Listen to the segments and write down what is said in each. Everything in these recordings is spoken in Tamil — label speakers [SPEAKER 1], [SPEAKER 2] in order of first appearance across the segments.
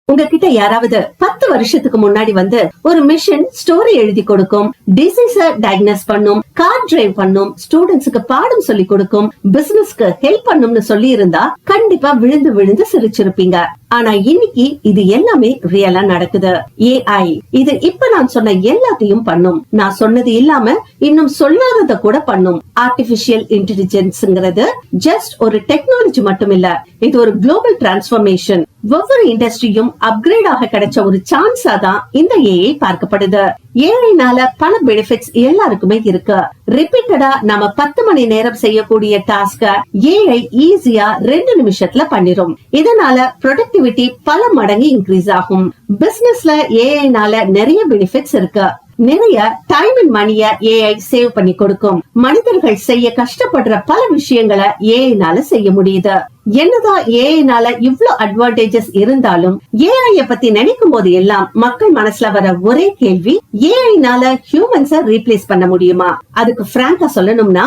[SPEAKER 1] உங்ககிட்ட யாராவது 10 வருஷத்துக்கு முன்னாடி வந்து ஒரு மிஷின் ஸ்டோரி எழுதி கொடுக்கும், டிசீஸ டயக்னோஸ் பண்ணும், கார் டிரைவ் பண்ணும், ஸ்டூடெண்ட்ஸ்க்கு பாடம் சொல்லி கொடுக்கும், பிசினஸ்க்கு ஹெல்ப் பண்ணும்னு சொல்லி இருந்தா கண்டிப்பா விழுந்து விழுந்து சிரிச்சிருப்பீங்க. ஆனா இன்னைக்கு இது எல்லாமே ரியலா நடக்குது. AI இது இப்ப நான் சொன்ன எல்லாத்தையும் பண்ணும். நான் சொன்னது இல்லாம இன்னும் சொல்லாதத கூட பண்ணும். ஆர்டிபிஷியல் இன்டெலிஜென்ஸ்ங்கிறது ஜஸ்ட் ஒரு டெக்னாலஜி மட்டும் இல்ல, இது ஒரு குளோபல் டிரான்ஸ்ஃபர்மேஷன். ஒவ்வொரு இண்டஸ்ட்ரியும் அப்கிரேட் ஆக கிடைச்ச ஒரு சான்ஸா தான் இந்த AI பார்க்கப்படுது. ஏஐனால பல பெனிஃபிட்ஸ் எல்லாருக்குமே இருக்கு. ரிப்பீட்டடா நம்ம 10 மணி நேரம் செய்யக்கூடிய டாஸ்க AI ஈஸியா 2 நிமிஷத்துல பண்ணிரும். இதனால ப்ரொடக்டிவிட்டி பல மடங்கு இன்க்ரீஸ் ஆகும். பிசினஸ்ல ஏஐனால நிறைய பெனிஃபிட்ஸ் இருக்கு. நிறைய டைம் அண்ட் மணிய AI சேவ் பண்ணி கொடுக்கும். மனிதர்கள் செய்ய கஷ்டப்படுற பல விஷயங்களை ஏஐனால செய்ய முடியுது. என்னதான் ஏஐனால இவ்ளோ அட்வான்டேஜஸ் இருந்தாலும் ஏஐ பத்தி நினைக்கும் போது எல்லாம் மக்கள் மனசுல வர ஒரே கேள்வி, ஏஐனால ஹியூமன்ஸ ரீப்ளேஸ் பண்ண முடியுமா? அதுக்கு பிராங்கா சொல்லணும்னா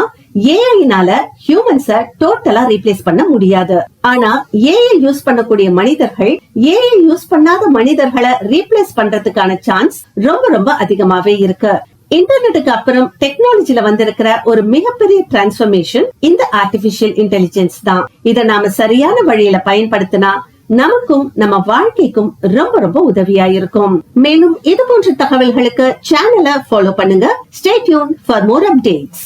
[SPEAKER 1] ஏஐனால ஹியூமன்ஸ டோட்டலா ரீப்ளேஸ் பண்ண முடியாது. ஆனா ஏஐ யூஸ் பண்ணக்கூடிய மனிதர்கள் ஏஐ யூஸ் பண்ணாத மனிதர்களை ரீப்ளேஸ் பண்றதுக்கான சான்ஸ் ரொம்ப ரொம்ப அதிகமாவே இருக்கு. இன்டர்நெட்டுக்கு அப்புறம் டெக்னாலஜில வந்திருக்கிற ஒரு மிகப்பெரிய டிரான்ஸ்பர்மேஷன் இந்த ஆர்டிபிஷியல் இன்டெலிஜென்ஸ் தான். இத நாம சரியான வழியில பயன்படுத்தினா நமக்கும் நம்ம வாழ்க்கைக்கும் ரொம்ப ரொம்ப உதவியா இருக்கும். மேலும் இது போன்ற தகவல்களுக்கு சேனலை ஃபாலோ பண்ணுங்க. Stay tune for more updates.